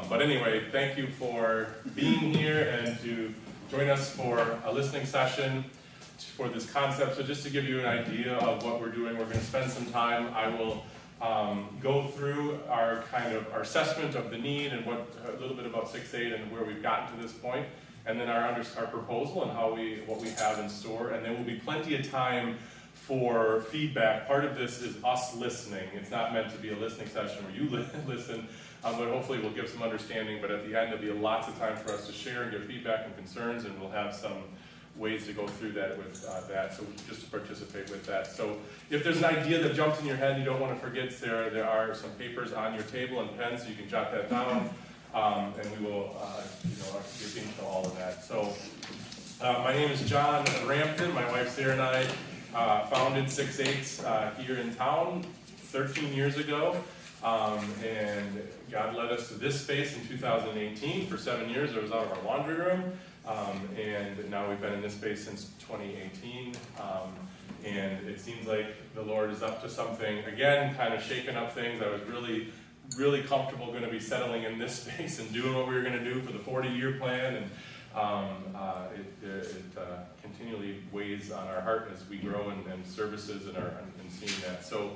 But anyway, thank you for being here and to join us for a listening session for this concept. So just to give you an idea of what we're doing, we're going to spend some time. I will go through our assessment of the need and a little bit about 6-8 and where we've gotten to this point, and then our proposal and what we have in store, and there will be plenty of time for feedback. Part of this is us listening. It's not meant to be a listening session where you listen, but hopefully we'll give some understanding. But at the end, there'll be lots of time for us to share and give feedback and concerns, and we'll have some ways to go through that with that, so just to participate with that. So if there's an idea that jumps in your head you don't want to forget, there are some papers on your table and pens, so you can jot that down, and we will get into all of that. So my name is John Rampton. My wife Sarah and I founded 6-8 here in town 13 years ago, and God led us to this space in 2018. For 7 years it was out of our laundry room, and now we've been in this space since 2018, and it seems like the Lord is up to something again, kind of shaking up things. I was really comfortable going to be settling in this space and doing what we were going to do for the 40-year plan, and it continually weighs on our heart as we grow in services and seeing that. So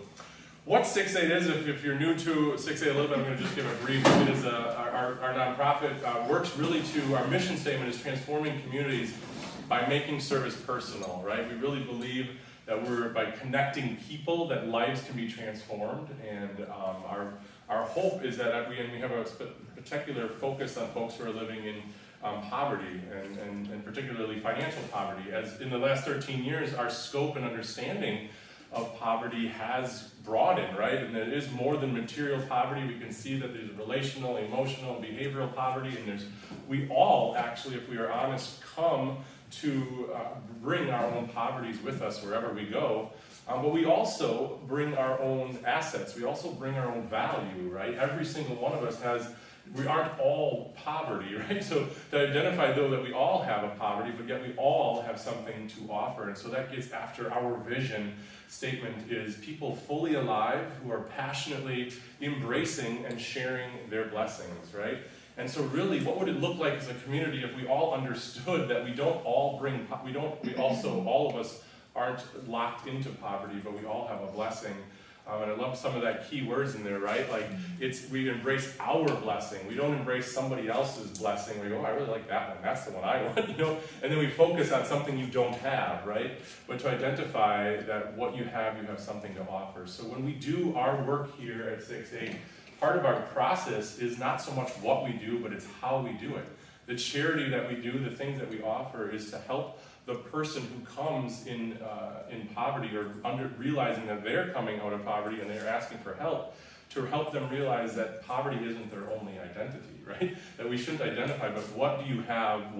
what 6-8 is, if you're new to 6-8 a little bit, I'm going to just give a brief. It is our nonprofit works really to, our mission statement is transforming communities by making service personal, right? We really believe that by connecting people, that lives can be transformed, and our hope is that we have a particular focus on folks who are living in poverty, and particularly financial poverty. As in the last 13 years, our scope and understanding of poverty has broadened, right? And it is more than material poverty. We can see that there's relational, emotional, behavioral poverty, and we all actually, if we are honest, come to bring our own poverties with us wherever we go. But we also bring our own assets. We also bring our own value, right? Every single one of us we aren't all poverty, right? So to identify, though, that we all have a poverty, but yet we all have something to offer. And so that gets after our vision statement is people fully alive who are passionately embracing and sharing their blessings, right? And so really, what would it look like as a community if we all understood that all of us aren't locked into poverty, but we all have a blessing. And I love some of that key words in there, right? Like we embrace our blessing. We don't embrace somebody else's blessing. We go, oh, I really like that one. That's the one I want, And then we focus on something you don't have, right? But to identify that what you have something to offer. So when we do our work here at 6-8, part of our process is not so much what we do, but it's how we do it. The charity that we do, the things that we offer, is to help the person who comes in poverty, or realizing that they're coming out of poverty and they're asking for help, to help them realize that poverty isn't their only identity, right? That we shouldn't identify, but what do you have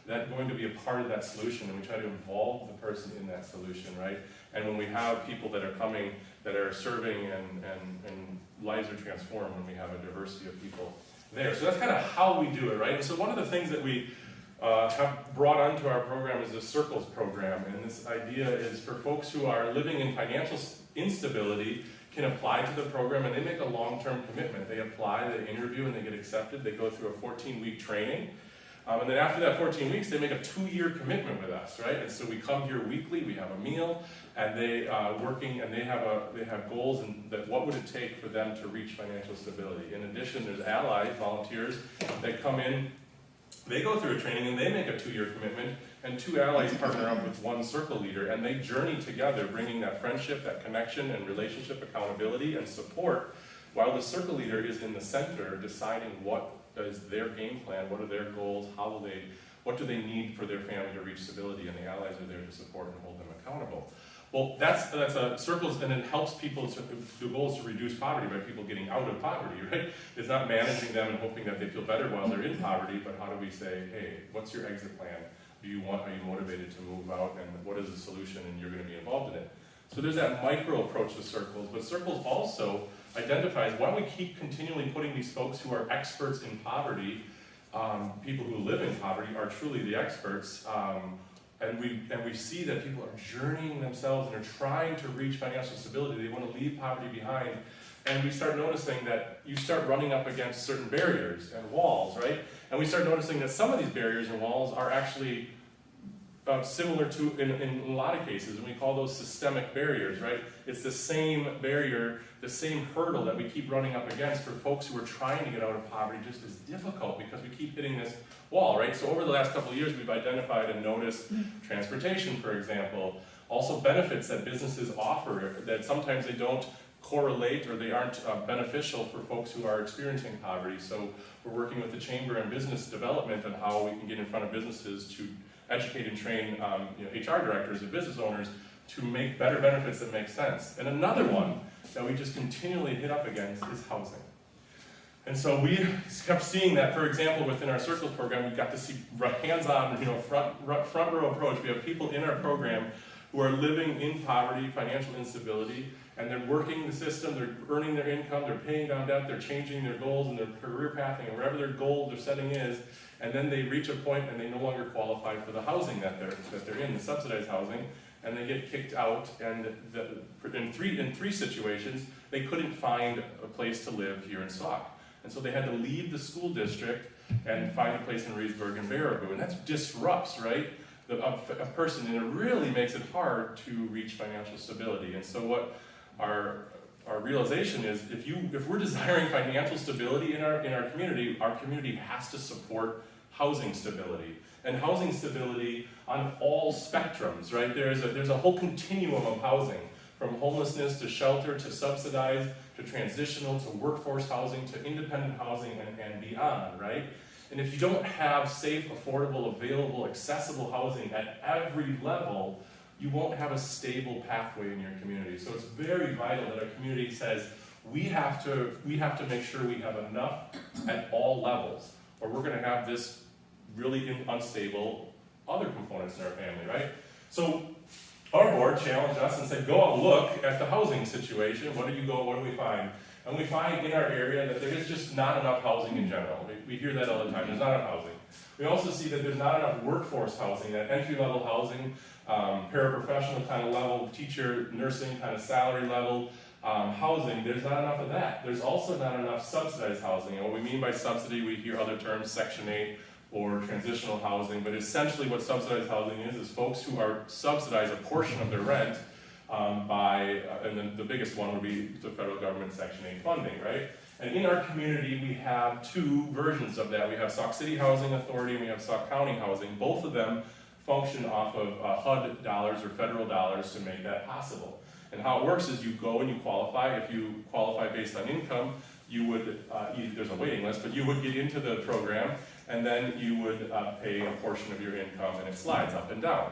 that's going to be a part of that solution, and we try to involve the person in that solution, right? And when we have people that are coming, that are serving, and lives are transformed when we have a diversity of people there. So that's kind of how we do it, right? And so one of the things that we have brought onto our program is the Circles program, and this idea is for folks who are living in financial instability can apply to the program, and they make a long-term commitment. They apply, they interview, and they get accepted. They go through a 14-week training, and then after that 14 weeks, they make a 2-year commitment with us, right? And so we come here weekly, we have a meal, and they have goals, and that what would it take for them to reach financial stability. In addition, there's allies, volunteers, that come in. They go through a training and they make a 2-year commitment, and 2 allies partner up with 1 circle leader, and they journey together, bringing that friendship, that connection and relationship, accountability and support, while the circle leader is in the center deciding what is their game plan, what are their goals, what do they need for their family to reach stability, and the allies are there to support and hold them accountable. Well, that's a circles, and it helps people the goal is to reduce poverty by people getting out of poverty, right? It's not managing them and hoping that they feel better while they're in poverty, but how do we say, hey, what's your exit plan? Are you motivated to move out, and what is the solution, and you're going to be involved in it? So there's that micro approach to Circles, but Circles also identifies why don't we keep continually putting these folks who are experts in poverty, people who live in poverty are truly the experts, and we see that people are journeying themselves and are trying to reach financial stability. They want to leave poverty behind, and we start noticing that you start running up against certain barriers and walls, right? And we start noticing that some of these barriers and walls are actually similar to, in a lot of cases, and we call those systemic barriers, right? It's the same barrier, the same hurdle that we keep running up against for folks who are trying to get out of poverty, just as difficult because we keep hitting this wall, right? So over the last couple of years, we've identified and noticed transportation, for example, also benefits that businesses offer that sometimes they don't correlate or they aren't beneficial for folks who are experiencing poverty. So we're working with the Chamber and Business Development on how we can get in front of businesses to educate and train HR directors and business owners to make better benefits that make sense. And another one that we just continually hit up against is housing. And so we kept seeing that, for example, within our Circles program, we got to see hands-on, front row approach. We have people in our program who are living in poverty, financial instability, and they're working the system, they're earning their income, they're paying down debt, they're changing their goals and their career pathing, and wherever their goal, their setting is, and then they reach a point and they no longer qualify for the housing that they're in, the subsidized housing, and they get kicked out, and in three situations, they couldn't find a place to live here in Sauk. And so they had to leave the school district and find a place in Reedsburg and Baraboo, and that disrupts, right, a person, and it really makes it hard to reach financial stability. And so what our realization is, if we're desiring financial stability in our community has to support housing stability. And housing stability on all spectrums, right? There's a whole continuum of housing, from homelessness to shelter to subsidized to transitional to workforce housing to independent housing and beyond, right? And if you don't have safe, affordable, available, accessible housing at every level, you won't have a stable pathway in your community. So it's very vital that our community says, we have to make sure we have enough at all levels, or we're gonna have this really unstable other components in our family, right? So our board challenged us and said, go out and look at the housing situation. What do we find? And we find in our area that there is just not enough housing in general. We hear that all the time, there's not enough housing. We also see that there's not enough workforce housing, that entry-level housing, paraprofessional kind of level, teacher, nursing kind of salary level housing, there's not enough of that. There's also not enough subsidized housing. And what we mean by subsidy, we hear other terms, Section 8 or transitional housing, but essentially what subsidized housing is folks who are subsidized a portion of their rent and then the biggest one would be the federal government Section 8 funding, right? And in our community, we have two versions of that. We have Sauk City Housing Authority and we have Sauk County Housing. Both of them function off of HUD dollars or federal dollars to make that possible. And how it works is you go and you qualify. If you qualify based on income, you would, there's a waiting list, but you would get into the program, and then you would pay a portion of your income, and it slides up and down.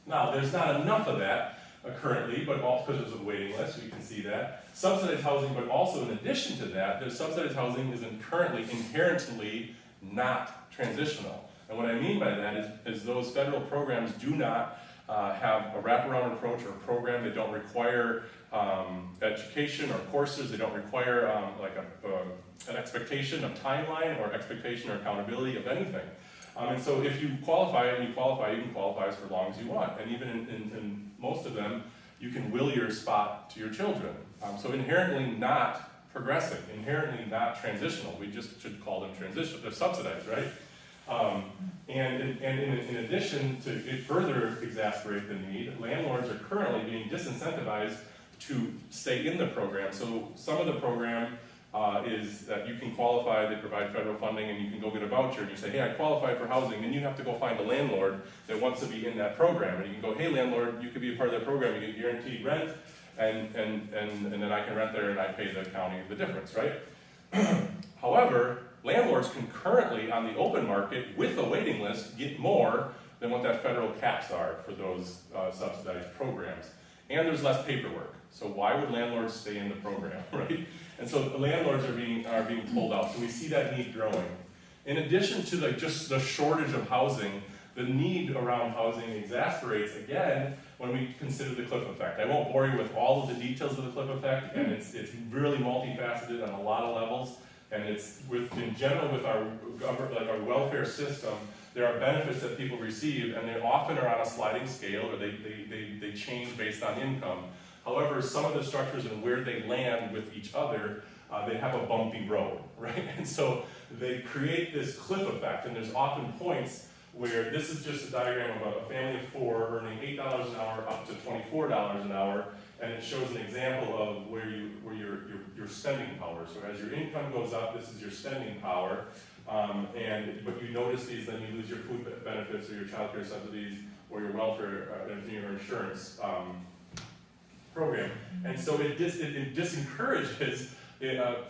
Now, there's not enough of that currently, but all because there's a waiting list, you can see that. Subsidized housing, but also in addition to that, there's subsidized housing is currently inherently not transitional. And what I mean by that is those federal programs do not have a wraparound approach or a program. They don't require education or courses. They don't require an expectation of timeline or expectation or accountability of anything. And so if you qualify and you can qualify as for as long as you want. And even in most of them, you can will your spot to your children. So inherently not progressive, inherently not transitional. We just should call them transitional. They're subsidized, right? And in addition to it further exacerbate the need, landlords are currently being disincentivized to stay in the program. So some of the program is that you can qualify, they provide federal funding, and you can go get a voucher, and you say, hey, I qualify for housing, then you have to go find a landlord that wants to be in that program. And you can go, hey, landlord, you could be a part of that program, you get guaranteed rent, and then I can rent there and I pay the county the difference, right? However, landlords can currently, on the open market, with a waiting list, get more than what that federal caps are for those subsidized programs. And there's less paperwork. So why would landlords stay in the program, right? And so the landlords are being pulled out. So we see that need growing. In addition to just the shortage of housing, the need around housing exacerbates again when we consider the cliff effect. I won't bore you with all of the details of the cliff effect, and it's really multifaceted on a lot of levels. And it's in general with our welfare system, there are benefits that people receive, and they often are on a sliding scale, or they change based on income. However, some of the structures and where they land with each other, they have a bumpy road, right? And so they create this cliff effect, and there's often points where this is just a diagram of a family of 4 earning $8 an hour up to $24 an hour, and it shows an example of where your spending power. So as your income goes up, this is your spending power, but you notice these, then you lose your food benefits or your childcare subsidies or your welfare and your insurance program. And so it disencourages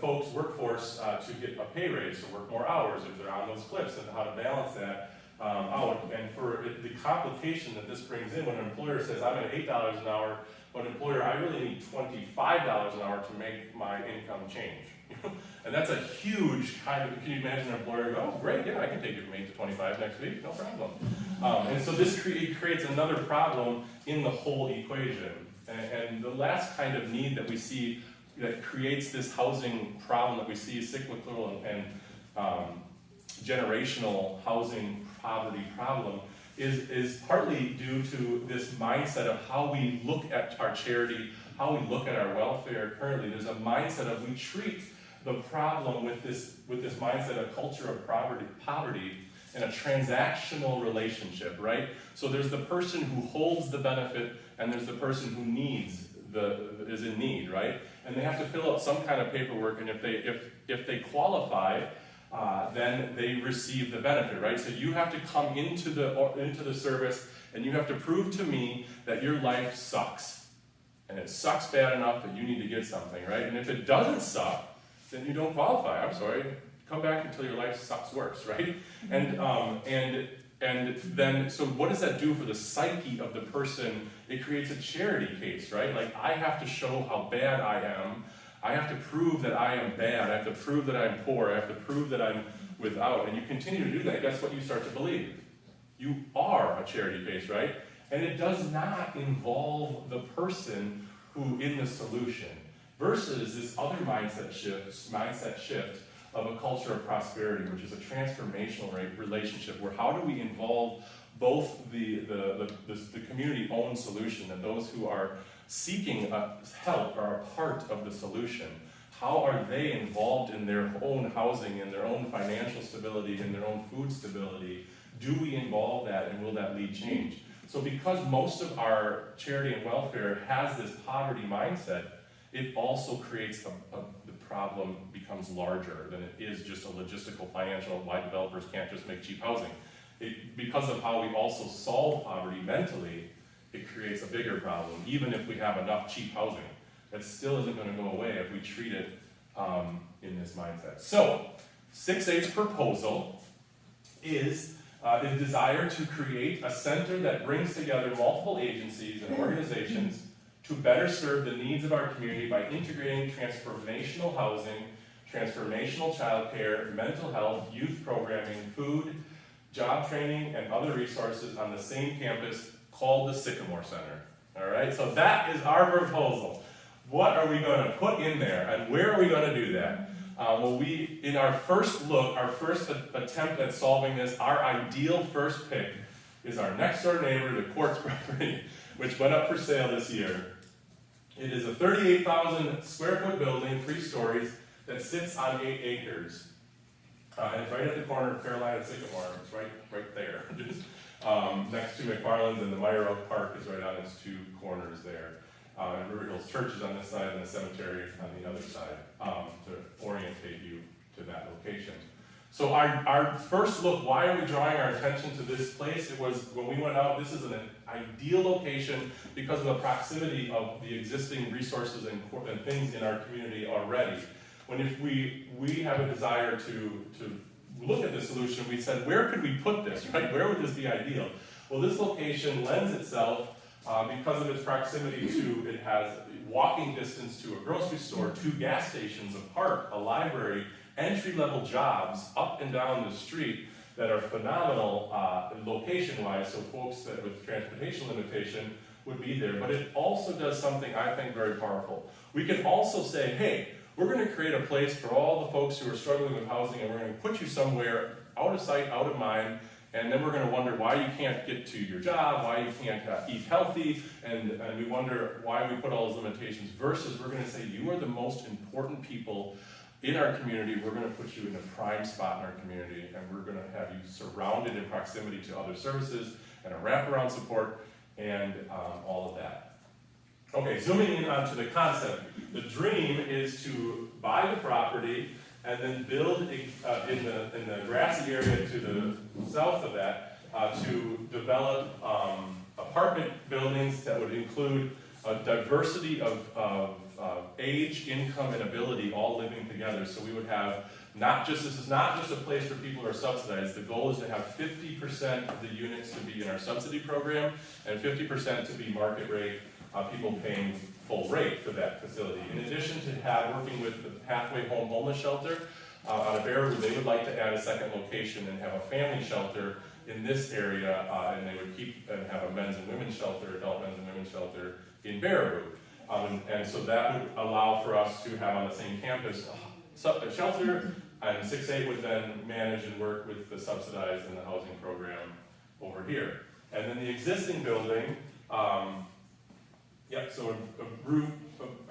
folks' workforce to get a pay raise, to work more hours if they're on those cliffs, and how to balance that out. And for the complication that this brings in when an employer says, I'm at $8 an hour, but employer, I really need $25 an hour to make my income change. And that's a huge kind of, can you imagine an employer go, oh great, yeah, I can take you from 8 to 25 next week, no problem. And so this creates another problem in the whole equation. And the last kind of need that we see that creates this housing problem that we see, cyclical and generational housing poverty problem, is partly due to this mindset of how we look at our charity, how we look at our welfare currently. There's a mindset of we treat the problem with this mindset, a culture of poverty in a transactional relationship, right? So there's the person who holds the benefit, and there's the person who is in need, right? And they have to fill out some kind of paperwork, and if they qualify, then they receive the benefit, right? So you have to come into the service, and you have to prove to me that your life sucks, and it sucks bad enough that you need to get something, right? And if it doesn't suck, then you don't qualify. I'm sorry. Come back until your life sucks worse, right? And then, so what does that do for the psyche of the person? It creates a charity case, right? Like, I have to show how bad I am. I have to prove that I am bad. I have to prove that I'm poor. I have to prove that I'm without. And you continue to do that, guess what you start to believe? You are a charity case, right? And it does not involve the person who in the solution, versus this other mindset shift of a culture of prosperity, which is a transformational relationship, where how do we involve both the community-owned solution and those who are seeking help are a part of the solution. How are they involved in their own housing, in their own financial stability, in their own food stability? Do we involve that, and will that lead change? So because most of our charity and welfare has this poverty mindset, it also creates the problem becomes larger than it is just a logistical, financial, why developers can't just make cheap housing. Because of how we also solve poverty mentally, it creates a bigger problem. Even if we have enough cheap housing, that still isn't going to go away if we treat it in this mindset. So, 8's proposal is the desire to create a center that brings together multiple agencies and organizations to better serve the needs of our community by integrating transformational housing, transformational childcare, mental health, youth programming, food, job training, and other resources on the same campus called the Sycamore Center. All right, so that is our proposal. What are we going to put in there, and where are we going to do that? Well, in our first look, our first attempt at solving this, our ideal first pick is our next door neighbor, the Quartz property, which went up for sale this year. It is a 38,000 square foot building, 3 stories, that sits on 8 acres. And it's right at the corner of Carolina and Sycamore. It's right there. Next to McFarland's, and the Meyer Oak Park is right on its 2 corners there. And River Hills Church is on this side, and the cemetery on the other side, to orientate you to that location. So our first look, why are we drawing our attention to this place? It was when we went out, this is an ideal location because of the proximity of the existing resources and things in our community already. If we have a desire to look at this solution, we said, where could we put this, right? Where would this be ideal? Well, this location lends itself because of its proximity to, it has walking distance to a grocery store, 2 gas stations, a park, a library, entry-level jobs up and down the street that are phenomenal location-wise, so folks that with transportation limitation would be there. But it also does something I think very powerful. We can also say, hey, we're going to create a place for all the folks who are struggling with housing, and we're going to put you somewhere out of sight, out of mind, And then we're going to wonder why you can't get to your job, why you can't eat healthy, and we wonder why we put all those limitations, versus we're going to say you are the most important people in our community. We're going to put you in a prime spot in our community, and we're going to have you surrounded in proximity to other services and a wraparound support and all of that. Okay, zooming in onto the concept. The dream is to buy the property and then build in the grassy area to the south of that to develop apartment buildings that would include a diversity of age, income, and ability all living together. So we would have this is not just a place for people who are subsidized. The goal is to have 50% of the units to be in our subsidy program and 50% to be market rate, people paying full rate for that facility. In addition to working with the Pathway Home Homeless Shelter out of Baraboo, they would like to add a second location and have a family shelter in this area, and they would keep and have a men's and women's shelter, adult men's and women's shelter in Baraboo. And so that would allow for us to have on the same campus a shelter, and 8's would then manage and work with the subsidized and the housing program over here. And then the existing building, so a roof,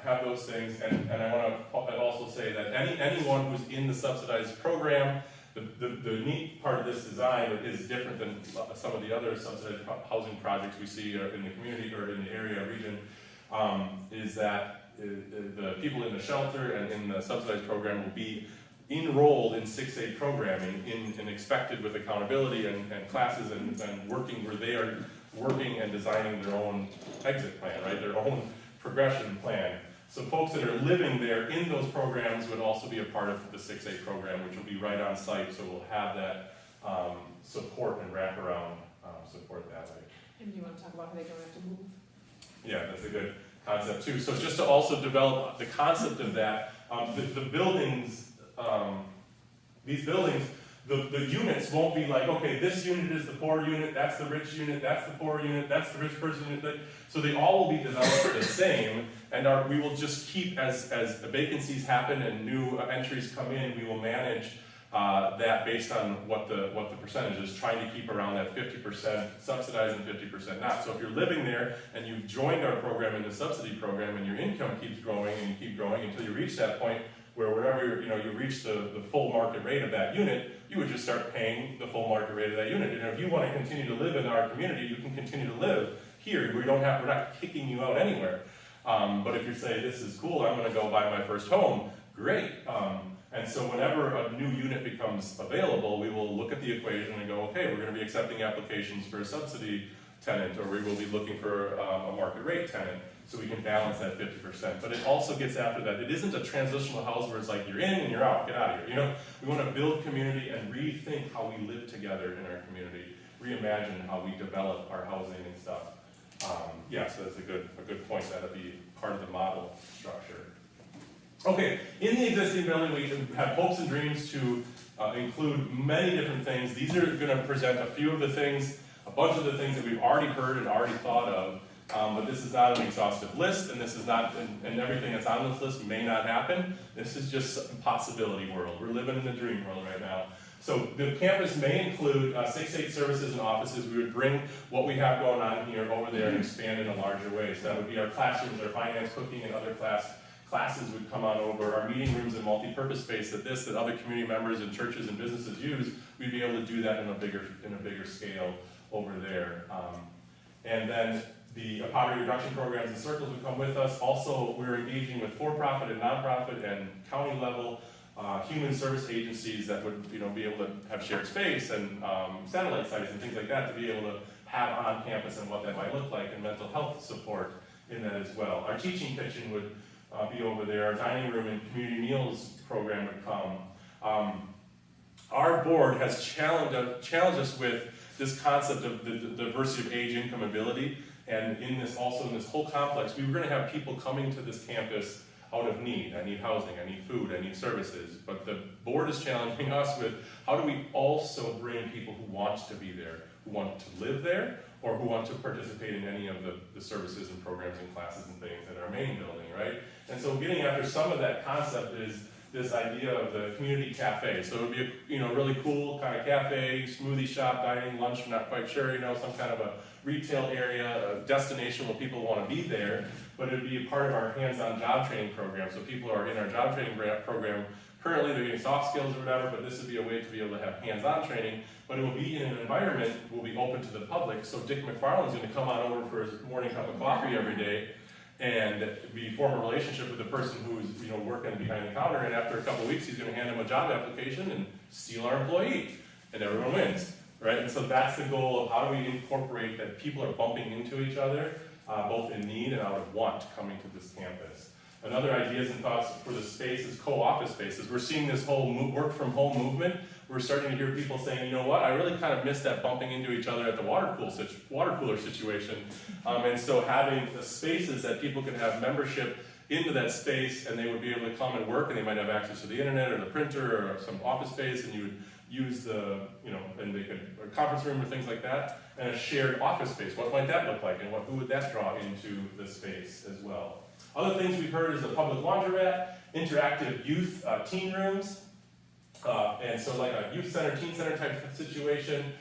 have those things, and I want to also say that anyone who's in the subsidized program, the neat part of this design is different than some of the other subsidized housing projects we see in the community or in the area region, is that the people in the shelter and in the subsidized program will be enrolled in 8's programming and expected with accountability and classes and working where they are working and designing their own exit plan, right? Their own progression plan. So folks that are living there in those programs would also be a part of the 8's program, which will be right on site, so we'll have that support and wraparound support that way. And do you want to talk about how they don't have to move? Yeah, that's a good concept too. So just to also develop the concept of that, the buildings, these buildings, the units won't be like, okay, this unit is the poor unit, that's the rich unit, that's the poor unit, that's the rich person unit. So they all will be developed the same, and we will just keep, as the vacancies happen and new entries come in, we will manage that based on what the percentage is, trying to keep around that 50% subsidized and 50% not. So if you're living there and you've joined our program in the subsidy program and your income keeps growing and you keep growing until you reach that point where wherever you reach the full market rate of that unit, you would just start paying the full market rate of that unit. And if you want to continue to live in our community, you can continue to live here. We're not kicking you out anywhere. But if you say, this is cool, I'm going to go buy my first home, great. And so whenever a new unit becomes available, we will look at the equation and go, okay, we're going to be accepting applications for a subsidy tenant, or we will be looking for a market rate tenant, so we can balance that 50%. But it also gets after that. It isn't a transitional house where it's like you're in and you're out, get out of here. We want to build community and rethink how we live together in our community, reimagine how we develop our housing and stuff. So that's a good point. That'll be part of the model structure. Okay, in the existing building, we have hopes and dreams to include many different things. These are going to present a few of the things, a bunch of the things that we've already heard and already thought of, but this is not an exhaustive list, and this is not, and everything that's on this list may not happen. This is just a possibility world. We're living in the dream world right now. So the campus may include 8's services and offices. We would bring what we have going on here over there and expand in a larger way. So that would be our classrooms, our finance, cooking, and other classes would come on over, our meeting rooms and multi-purpose space that other community members and churches and businesses use. We'd be able to do that in a bigger scale over there. And then the poverty reduction programs and circles would come with us. Also, we're engaging with for-profit and nonprofit and county level human service agencies that would be able to have shared space and satellite sites and things like that to be able to have on campus and what that might look like, and mental health support in that as well. Our teaching kitchen would be over there. Our dining room and community meals program would come. Our board has challenged us with this concept of the diversity of age, income, ability, and in this whole complex, we were going to have people coming to this campus out of need. I need housing, I need food, I need services. But the board is challenging us with how do we also bring people who want to be there, who want to live there, or who want to participate in any of the services and programs and classes and things in our main building, right? And so getting after some of that concept is this idea of the community cafe. So it would be a really cool kind of cafe, smoothie shop, dining, lunch, I'm not quite sure, some kind of a retail area, a destination where people want to be there, but it would be a part of our hands-on job training program. So people are in our job training program, currently they're getting soft skills or whatever, but this would be a way to be able to have hands-on training, but it will be in an environment that will be open to the public. So Dick McFarland's going to come on over for his morning cup of coffee every day and form a relationship with the person who's working behind the counter, and after a couple of weeks he's going to hand him a job application and steal our employee, and everyone wins, right? And so that's the goal of how do we incorporate that people are bumping into each other, both in need and out of want, coming to this campus. Another ideas and thoughts for the space is co-office spaces. We're seeing this whole work from home movement. We're starting to hear people saying, you know what, I really kind of miss that bumping into each other at the water cooler situation. And so having the spaces that people can have membership into that space, and they would be able to come and work, and they might have access to the internet or the printer or some office space, and you would use the, and they could, a conference room or things like that, and a shared office space. What might that look like, and who would that draw into the space as well? Other things we've heard is a public laundromat, interactive youth teen rooms, and so like a youth center, teen center type situation.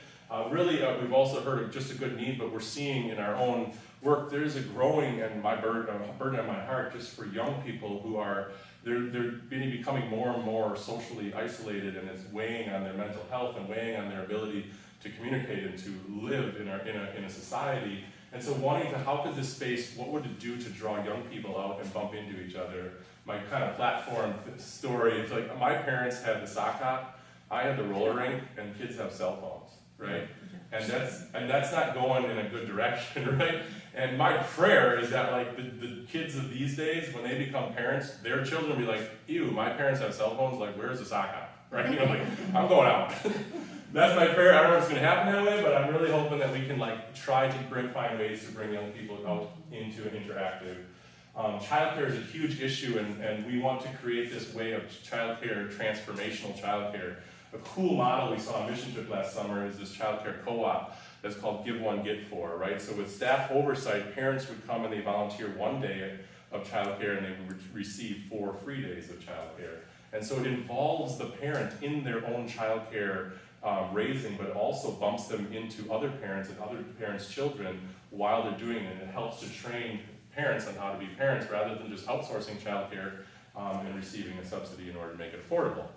Really, we've also heard of just a good need, but we're seeing in our own work, there's a growing and burden on my heart just for young people who are, they're becoming more and more socially isolated, and it's weighing on their mental health and weighing on their ability to communicate and to live in a society. And so wanting to, how could this space, what would it do to draw young people out and bump into each other? My kind of platform story, it's like my parents had the sock hop, I had the roller rink, and kids have cell phones, right? And that's not going in a good direction, right? And my prayer is that like the kids of these days, when they become parents, their children will be like, ew, my parents have cell phones, like where's the sock hop, right? Like, I'm going out. That's my prayer. I don't know if it's going to happen that way, but I'm really hoping that we can try to find ways to bring young people out into an interactive. Childcare is a huge issue, and we want to create this way of childcare, transformational childcare. A cool model we saw on mission trip last summer is this childcare co-op that's called Give One, Get Four, right? So with staff oversight, parents would come and they volunteer one day of childcare, and they would receive 4 free days of childcare. And so it involves the parent in their own childcare raising, but also bumps them into other parents and other parents' children while they're doing it. And it helps to train parents on how to be parents rather than just outsourcing childcare and receiving a subsidy in order to make it affordable.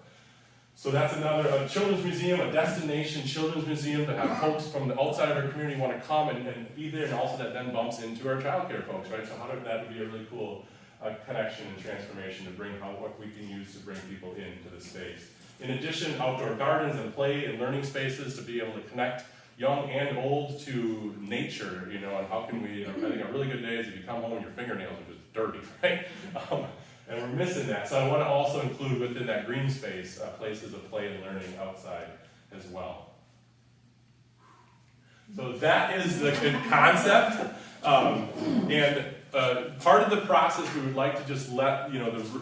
So that's a children's museum, a destination children's museum to have folks from the outside of our community want to come and be there, and also that then bumps into our childcare folks, right? So that would be a really cool connection and transformation to bring what we can use to bring people into the space. In addition, outdoor gardens and play and learning spaces to be able to connect young and old to nature, and how can we, I think a really good day is if you come home and your fingernails are just dirty, right? And we're missing that. So I want to also include within that green space places of play and learning outside as well. So that is the good concept. Part of the process we would like to just let,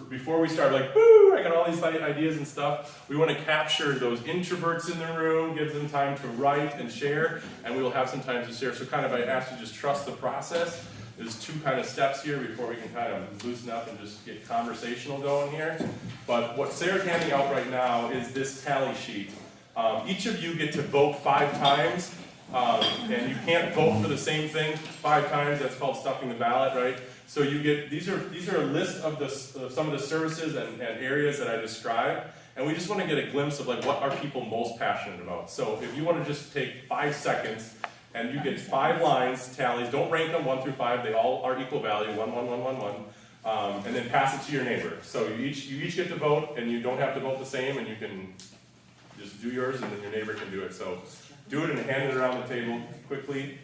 before we start woo, I got all these ideas and stuff, we want to capture those introverts in the room, give them time to write and share, and we will have some time to share. So kind of I ask you to just trust the process. There's 2 kind of steps here before we can kind of loosen up and just get conversational going here. But what Sarah's handing out right now is this tally sheet. Each of you get to vote 5 times. And you can't vote for the same thing 5 times. That's called stuffing the ballot, right? So you get these are a list of some of the services and areas that I described, and we just want to get a glimpse of what are people most passionate about. So if you want to just take 5 seconds, and you get 5 lines tallies. Don't rank them 1 through 5. They all are equal value, 1, 1, 1, 1, 1. And then pass it to your neighbor. So you each get to vote, and you don't have to vote the same, and you can just do yours, and then your neighbor can do it. So do it and hand it around the table quickly.